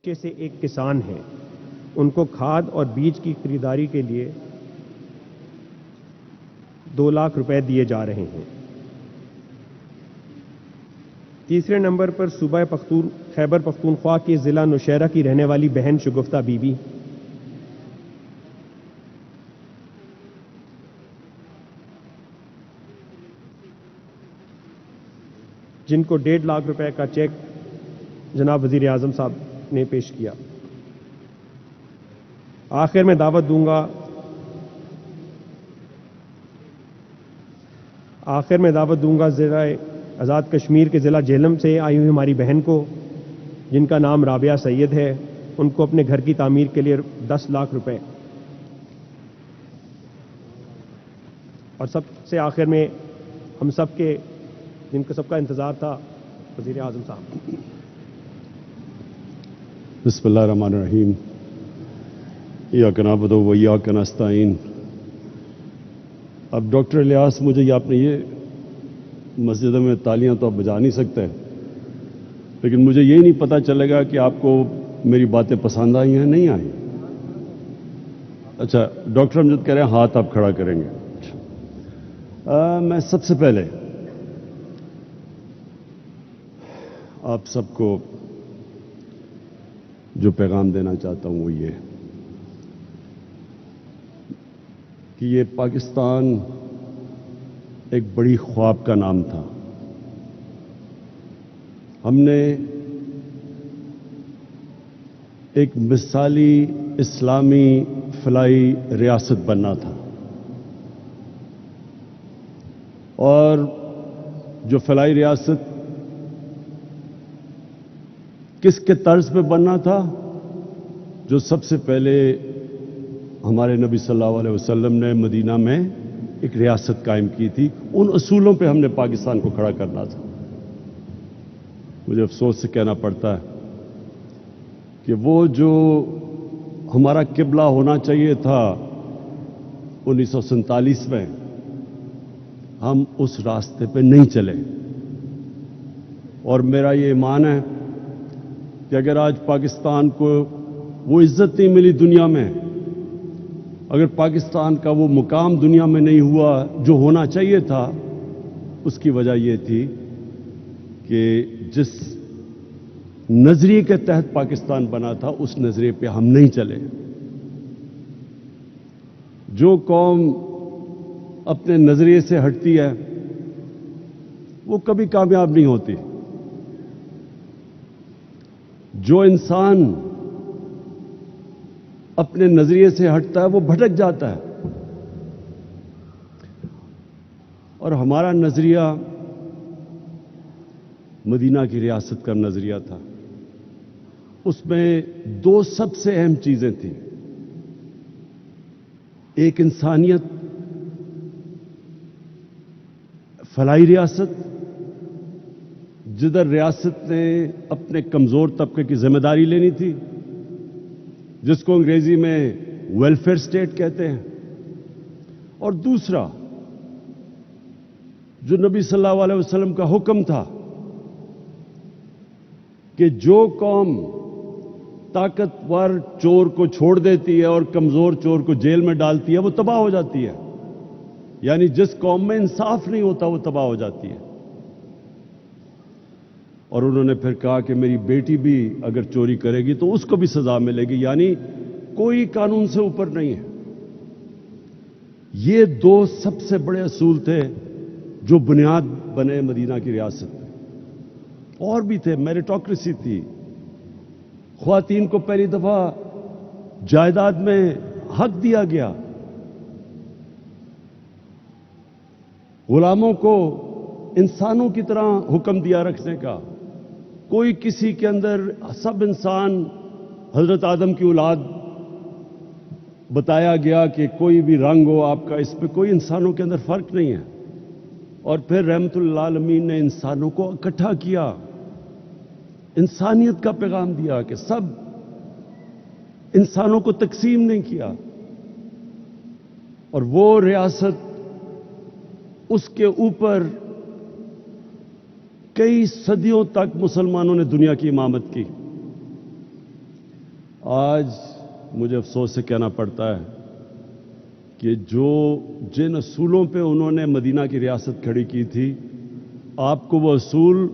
کے سے ایک کسان ہیں، ان کو کھاد اور بیج کی خریداری کے لیے 2 لاکھ روپے دیے جا رہے ہیں۔ تیسرے نمبر پر صوبہ خیبر پختونخوا کے ضلع نوشہرہ کی رہنے والی بہن شگفتہ بی بی، جن کو 1.5 لاکھ روپے کا چیک جناب وزیر اعظم صاحب نے پیش کیا۔ آخر میں دعوت دوں گا ضلع آزاد کشمیر کے ضلع جہلم سے آئی ہوئی ہماری بہن کو، جن کا نام رابعہ سید ہے، ان کو اپنے گھر کی تعمیر کے لیے 10 لاکھ روپے، اور سب سے آخر میں ہم سب کے جن کو سب کا انتظار تھا، وزیر اعظم صاحب۔ بسم اللہ الرحمن الرحیم۔ ایاک نعبد و ایاک نستعین۔ اب ڈاکٹر الیاس، مجھے آپ نے یہ مسجد میں تالیاں تو آپ بجا نہیں سکتے، لیکن مجھے یہ نہیں پتہ چلے گا کہ آپ کو میری باتیں پسند آئی ہیں نہیں آئی۔ اچھا، ڈاکٹر امجد کہہ رہے ہیں ہاتھ آپ کھڑا کریں گے۔ میں سب سے پہلے آپ سب کو جو پیغام دینا چاہتا ہوں وہ یہ کہ یہ پاکستان ایک بڑی خواب کا نام تھا۔ ہم نے ایک مثالی اسلامی فلاحی ریاست بننا تھا، اور جو فلاحی ریاست کس کے طرز پہ بننا تھا؟ جو سب سے پہلے ہمارے نبی صلی اللہ علیہ وسلم نے مدینہ میں ایک ریاست قائم کی تھی، ان اصولوں پہ ہم نے پاکستان کو کھڑا کرنا تھا۔ مجھے افسوس سے کہنا پڑتا ہے کہ وہ جو ہمارا قبلہ ہونا چاہیے تھا 1947 میں، ہم اس راستے پہ نہیں چلے۔ اور میرا یہ ایمان ہے کہ اگر آج پاکستان کو وہ عزت نہیں ملی دنیا میں، اگر پاکستان کا وہ مقام دنیا میں نہیں ہوا جو ہونا چاہیے تھا، اس کی وجہ یہ تھی کہ جس نظریے کے تحت پاکستان بنا تھا اس نظریے پہ ہم نہیں چلے۔ جو قوم اپنے نظریے سے ہٹتی ہے وہ کبھی کامیاب نہیں ہوتی۔ جو انسان اپنے نظریے سے ہٹتا ہے وہ بھٹک جاتا ہے، اور ہمارا نظریہ مدینہ کی ریاست کا نظریہ تھا۔ اس میں 2 سب سے اہم چیزیں تھیں، ایک انسانیت، فلاحی ریاست جدھر ریاست نے اپنے کمزور طبقے کی ذمہ داری لینی تھی، جس کو انگریزی میں ویلفیئر اسٹیٹ کہتے ہیں، اور دوسرا جو نبی صلی اللہ علیہ وسلم کا حکم تھا کہ جو قوم طاقتور چور کو چھوڑ دیتی ہے اور کمزور چور کو جیل میں ڈالتی ہے وہ تباہ ہو جاتی ہے، یعنی جس قوم میں انصاف نہیں ہوتا وہ تباہ ہو جاتی ہے۔ اور انہوں نے پھر کہا کہ میری بیٹی بھی اگر چوری کرے گی تو اس کو بھی سزا ملے گی، یعنی کوئی قانون سے اوپر نہیں ہے۔ یہ 2 سب سے بڑے اصول تھے جو بنیاد بنے مدینہ کی ریاست میں۔ اور بھی تھے، میریٹوکریسی تھی، خواتین کو پہلی دفعہ جائیداد میں حق دیا گیا، غلاموں کو انسانوں کی طرح حکم دیا رکھنے کا، کوئی کسی کے اندر، سب انسان حضرت آدم کی اولاد بتایا گیا کہ کوئی بھی رنگ ہو آپ کا، اس پہ کوئی انسانوں کے اندر فرق نہیں ہے۔ اور پھر رحمت للعالمین نے انسانوں کو اکٹھا کیا، انسانیت کا پیغام دیا کہ سب انسانوں کو تقسیم نہیں کیا، اور وہ ریاست، اس کے اوپر کئی صدیوں تک مسلمانوں نے دنیا کی امامت کی۔ آج مجھے افسوس سے کہنا پڑتا ہے کہ جن اصولوں پہ انہوں نے مدینہ کی ریاست کھڑی کی تھی، آپ کو وہ اصول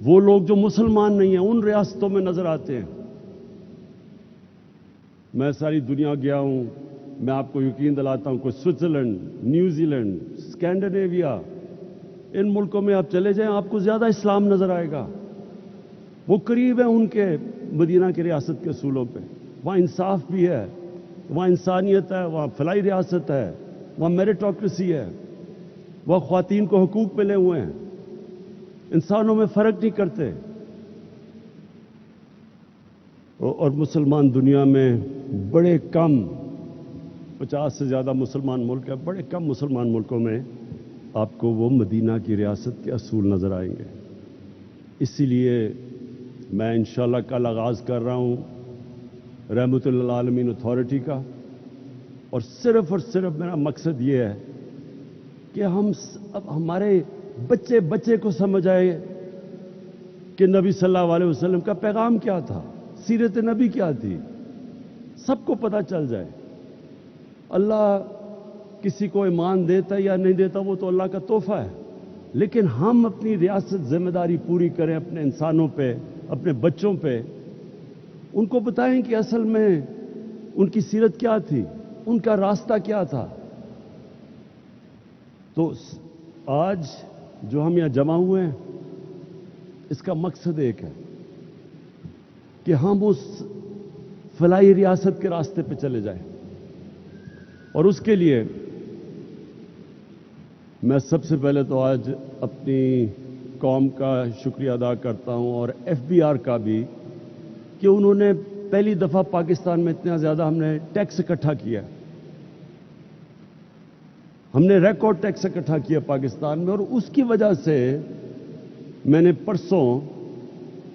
وہ لوگ جو مسلمان نہیں ہیں ان ریاستوں میں نظر آتے ہیں۔ میں ساری دنیا گیا ہوں، میں آپ کو یقین دلاتا ہوں، کوئی سوئٹزرلینڈ، نیوزی لینڈ، اسکینڈینیویا، ان ملکوں میں آپ چلے جائیں، آپ کو زیادہ اسلام نظر آئے گا۔ وہ قریب ہے ان کے مدینہ کی ریاست کے اصولوں پہ۔ وہاں انصاف بھی ہے، وہاں انسانیت ہے، وہاں فلاحی ریاست ہے، وہاں میریٹوکریسی ہے، وہاں خواتین کو حقوق ملے ہوئے ہیں، انسانوں میں فرق نہیں کرتے۔ اور مسلمان دنیا میں بڑے کم، 50 سے زیادہ مسلمان ملک ہیں، بڑے کم مسلمان ملکوں میں آپ کو وہ مدینہ کی ریاست کے اصول نظر آئیں گے۔ اسی لیے میں انشاءاللہ کل آغاز کر رہا ہوں رحمت للعالمین اتھارٹی کا، اور صرف میرا مقصد یہ ہے کہ اب ہمارے بچے کو سمجھ آئے کہ نبی صلی اللہ علیہ وسلم کا پیغام کیا تھا، سیرت نبی کیا تھی، سب کو پتہ چل جائے۔ اللہ کسی کو ایمان دیتا یا نہیں دیتا وہ تو اللہ کا تحفہ ہے، لیکن ہم اپنی ریاست ذمہ داری پوری کریں اپنے انسانوں پہ، اپنے بچوں پہ، ان کو بتائیں کہ اصل میں ان کی سیرت کیا تھی، ان کا راستہ کیا تھا۔ تو آج جو ہم یہاں جمع ہوئے ہیں، اس کا مقصد ایک ہے کہ ہم اس فلاحی ریاست کے راستے پہ چلے جائیں، اور اس کے لیے میں سب سے پہلے تو آج اپنی قوم کا شکریہ ادا کرتا ہوں، اور ایف بی آر کا بھی، کہ انہوں نے پہلی دفعہ پاکستان میں اتنا زیادہ ہم نے ٹیکس اکٹھا کیا، ہم نے ریکارڈ ٹیکس اکٹھا کیا پاکستان میں، اور اس کی وجہ سے میں نے پرسوں،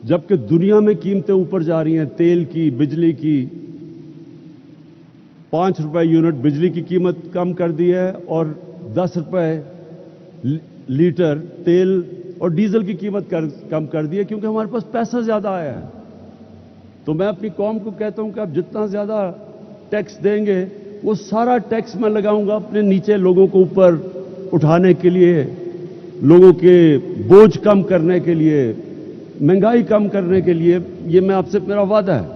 جبکہ دنیا میں قیمتیں اوپر جا رہی ہیں، تیل کی، بجلی کی، 5 روپے یونٹ بجلی کی قیمت کم کر دی ہے، اور 10 روپے لیٹر تیل اور ڈیزل کی قیمت کم کر دی ہے، کیونکہ ہمارے پاس پیسہ زیادہ آیا ہے۔ تو میں اپنی قوم کو کہتا ہوں کہ آپ جتنا زیادہ ٹیکس دیں گے، وہ سارا ٹیکس میں لگاؤں گا اپنے نیچے لوگوں کو اوپر اٹھانے کے لیے، لوگوں کے بوجھ کم کرنے کے لیے، مہنگائی کم کرنے کے لیے۔ یہ میں آپ سے میرا وعدہ ہے،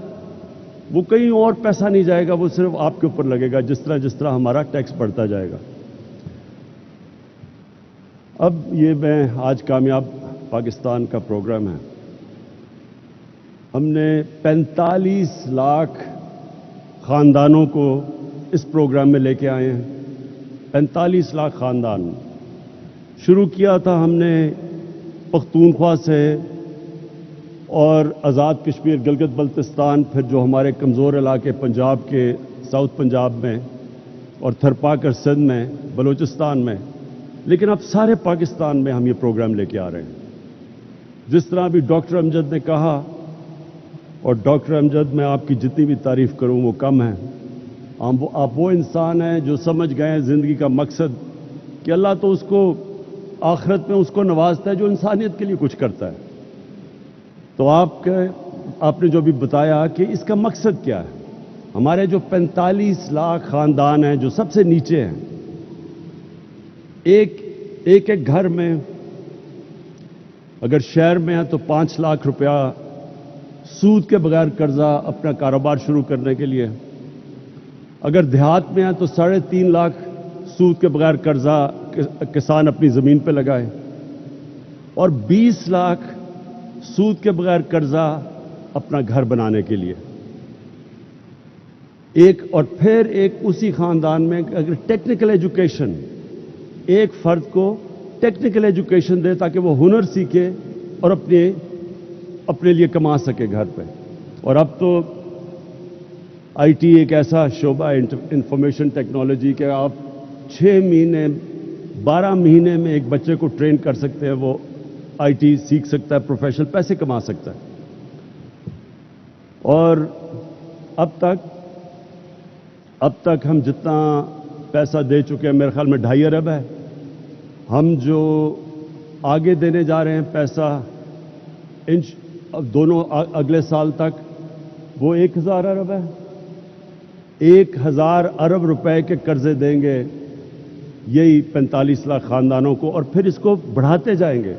وہ کہیں اور پیسہ نہیں جائے گا، وہ صرف آپ کے اوپر لگے گا، جس طرح ہمارا ٹیکس بڑھتا جائے گا۔ اب یہ میں آج کامیاب پاکستان کا پروگرام ہے، ہم نے 45 لاکھ خاندانوں کو اس پروگرام میں لے کے آئے ہیں۔ 45 لاکھ خاندان شروع کیا تھا ہم نے پختونخوا سے، اور آزاد کشمیر، گلگت بلتستان، پھر جو ہمارے کمزور علاقے پنجاب کے، ساؤتھ پنجاب میں، اور تھرپاکر سندھ میں، بلوچستان میں، لیکن اب سارے پاکستان میں ہم یہ پروگرام لے کے آ رہے ہیں۔ جس طرح بھی ڈاکٹر امجد نے کہا، اور ڈاکٹر امجد میں آپ کی جتنی بھی تعریف کروں وہ کم ہے، آپ وہ انسان ہیں جو سمجھ گئے ہیں زندگی کا مقصد، کہ اللہ تو اس کو آخرت میں اس کو نوازتا ہے جو انسانیت کے لیے کچھ کرتا ہے۔ تو آپ نے جو بھی بتایا کہ اس کا مقصد کیا ہے، ہمارے جو 45 لاکھ خاندان ہیں جو سب سے نیچے ہیں، ایک گھر میں اگر شہر میں ہے تو 5 لاکھ روپیہ سود کے بغیر قرضہ اپنا کاروبار شروع کرنے کے لیے، اگر دیہات میں ہے تو 3.5 لاکھ سود کے بغیر قرضہ کسان اپنی زمین پہ لگائے، اور 20 لاکھ سود کے بغیر قرضہ اپنا گھر بنانے کے لیے۔ اور پھر ایک اسی خاندان میں اگر ٹیکنیکل ایجوکیشن، ایک فرد کو ٹیکنیکل ایجوکیشن دے تاکہ وہ ہنر سیکھے اور اپنے لیے کما سکے گھر پہ۔ اور اب تو آئی ٹی ایک ایسا شعبہ ہے، انفارمیشن ٹیکنالوجی، کہ آپ 6 مہینے 12 مہینے میں ایک بچے کو ٹرین کر سکتے ہیں، وہ آئی ٹی سیکھ سکتا ہے، پروفیشنل پیسے کما سکتا ہے۔ اور اب تک ہم جتنا پیسہ دے چکے ہیں، میرے خیال میں 2.5 ارب ہے۔ ہم جو آگے دینے جا رہے ہیں پیسہ، دونوں اگلے سال تک وہ 1000 ارب ہے. 1000 ارب روپے کے قرضے دیں گے یہی 45 لاکھ خاندانوں کو, اور پھر اس کو بڑھاتے جائیں گے.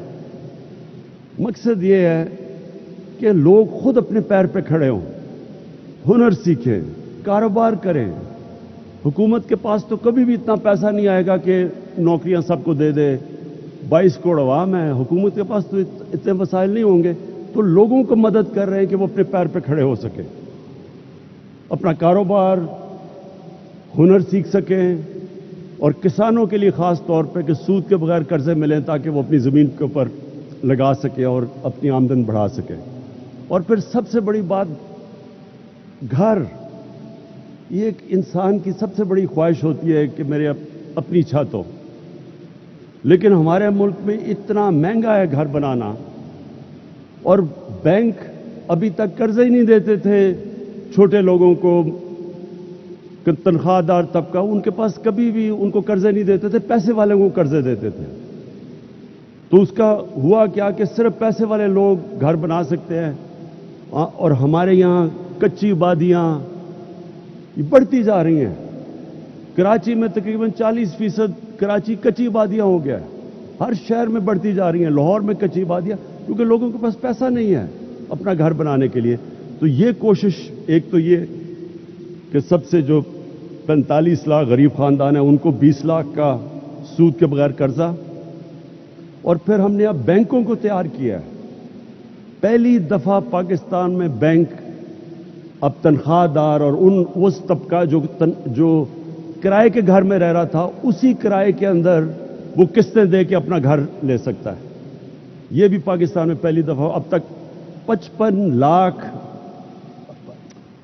مقصد یہ ہے کہ لوگ خود اپنے پیر پہ کھڑے ہوں, ہنر سیکھیں, کاروبار کریں. حکومت کے پاس تو کبھی بھی اتنا پیسہ نہیں آئے گا کہ نوکریاں سب کو دے دے. 22 کروڑ عوام ہے, حکومت کے پاس تو اتنے وسائل نہیں ہوں گے. تو لوگوں کو مدد کر رہے ہیں کہ وہ اپنے پیر پہ کھڑے ہو سکیں, اپنا کاروبار, ہنر سیکھ سکیں, اور کسانوں کے لیے خاص طور پہ کہ سود کے بغیر قرضے ملیں تاکہ وہ اپنی زمین کے اوپر لگا سکیں اور اپنی آمدن بڑھا سکیں. اور پھر سب سے بڑی بات, گھر. یہ ایک انسان کی سب سے بڑی خواہش ہوتی ہے کہ میرے اپنی چھت ہو, لیکن ہمارے ملک میں اتنا مہنگا ہے گھر بنانا, اور بینک ابھی تک قرضے ہی نہیں دیتے تھے چھوٹے لوگوں کو, تنخواہ دار طبقہ, ان کے پاس کبھی بھی ان کو قرضے نہیں دیتے تھے, پیسے والوں کو قرضے دیتے تھے. تو اس کا ہوا کیا کہ صرف پیسے والے لوگ گھر بنا سکتے ہیں, اور ہمارے یہاں کچی آبادیاں بڑھتی جا رہی ہیں. کراچی میں تقریباً 40% کراچی کچی آبادیاں ہو گیا ہے, ہر شہر میں بڑھتی جا رہی ہیں. لاہور میں کچی آبادیاں, کیونکہ لوگوں کے پاس پیسہ نہیں ہے اپنا گھر بنانے کے لیے. تو یہ کوشش, ایک تو یہ کہ سب سے جو 45 لاکھ غریب خاندان ہیں ان کو 20 لاکھ کا سود کے بغیر قرضہ, اور پھر ہم نے اب بینکوں کو تیار کیا ہے. پہلی دفعہ پاکستان میں بینک اب تنخواہ دار اور اس طبقہ جو کرائے کے گھر میں رہ رہا تھا, اسی کرائے کے اندر وہ قسطیں دے کے اپنا گھر لے سکتا ہے. یہ بھی پاکستان میں پہلی دفعہ. اب تک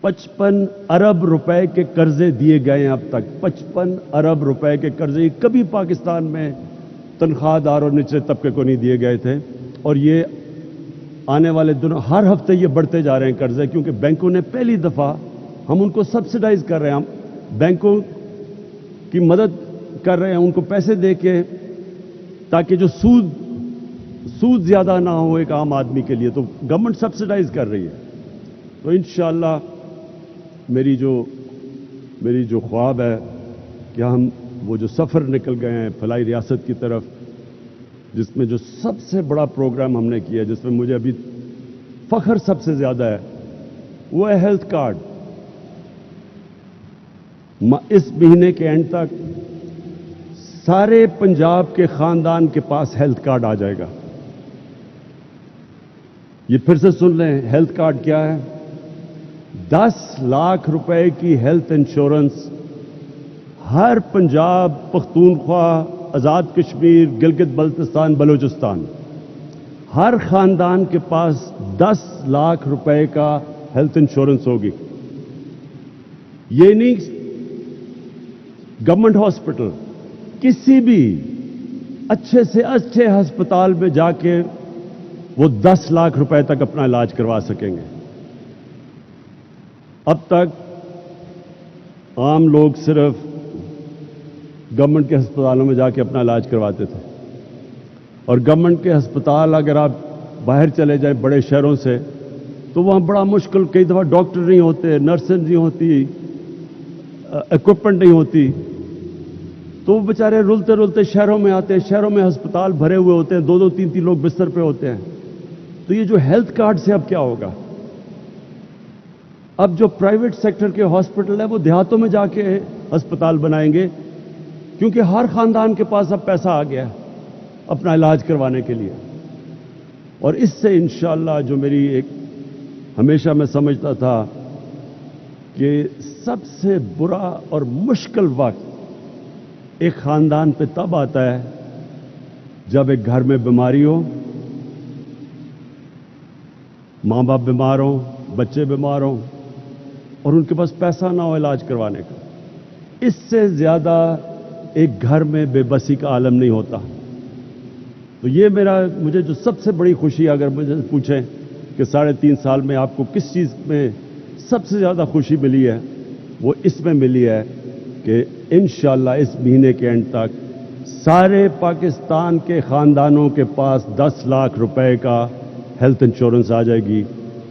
55 ارب روپے کے قرضے دیے گئے ہیں. اب تک 55 ارب روپے کے قرضے کبھی پاکستان میں تنخواہ دار اور نچلے طبقے کو نہیں دیے گئے تھے. اور یہ آنے والے دنوں ہر ہفتے یہ بڑھتے جا رہے ہیں قرضے, کیونکہ بینکوں نے پہلی دفعہ, ہم ان کو سبسڈائز کر رہے ہیں, ہم بینکوں کی مدد کر رہے ہیں ان کو پیسے دے کے, تاکہ جو سود زیادہ نہ ہو ایک عام آدمی کے لیے. تو گورنمنٹ سبسڈائز کر رہی ہے. تو انشاءاللہ میری جو خواب ہے کہ ہم وہ جو سفر نکل گئے ہیں فلاحی ریاست کی طرف, جس میں جو سب سے بڑا پروگرام ہم نے کیا, جس میں مجھے ابھی فخر سب سے زیادہ ہے, وہ ہے ہیلتھ کارڈ. اس مہینے کے اینڈ تک سارے پنجاب کے خاندان کے پاس ہیلتھ کارڈ آ جائے گا. یہ پھر سے سن لیں, ہیلتھ کارڈ کیا ہے؟ 10 لاکھ روپے کی ہیلتھ انشورنس ہر پنجاب, پختونخوا, آزاد کشمیر, گلگت بلتستان, بلوچستان, ہر خاندان کے پاس 10 لاکھ روپے کا ہیلتھ انشورنس ہوگی. یہ نہیں گورنمنٹ ہاسپٹل, کسی بھی اچھے سے اچھے ہسپتال میں جا کے وہ 10 لاکھ روپے تک اپنا علاج کروا سکیں گے. اب تک عام لوگ صرف گورنمنٹ کے ہسپتالوں میں جا کے اپنا علاج کرواتے تھے, اور گورنمنٹ کے ہسپتال اگر آپ باہر چلے جائیں بڑے شہروں سے تو وہاں بڑا مشکل, کئی دفعہ ڈاکٹر نہیں ہوتے, نرسیں نہیں ہوتی, اکوپمنٹ نہیں ہوتی, تو وہ بیچارے رلتے رلتے شہروں میں آتے ہیں. شہروں میں ہسپتال بھرے ہوئے ہوتے ہیں, 2-2, 3-3 لوگ بستر پہ ہوتے ہیں. تو یہ جو ہیلتھ کارڈ سے اب کیا ہوگا, اب جو پرائیویٹ سیکٹر کے ہاسپٹل ہیں وہ دیہاتوں میں جا کے ہسپتال بنائیں گے, کیونکہ ہر خاندان کے پاس اب پیسہ آ گیا اپنا علاج کروانے کے لیے. اور اس سے انشاءاللہ جو میری ایک ہمیشہ میں سمجھتا تھا کہ سب سے برا اور مشکل وقت ایک خاندان پہ تب آتا ہے جب ایک گھر میں بیماری ہو, ماں باپ بیمار ہوں, بچے بیمار ہوں, اور ان کے پاس پیسہ نہ ہو علاج کروانے کا. اس سے زیادہ ایک گھر میں بے بسی کا عالم نہیں ہوتا. تو یہ مجھے جو سب سے بڑی خوشی, اگر مجھے پوچھیں کہ 3.5 سال میں آپ کو کس چیز میں سب سے زیادہ خوشی ملی ہے, وہ اس میں ملی ہے کہ انشاءاللہ اس مہینے کے اینڈ تک سارے پاکستان کے خاندانوں کے پاس 10 لاکھ روپے کا ہیلتھ انشورنس آ جائے گی.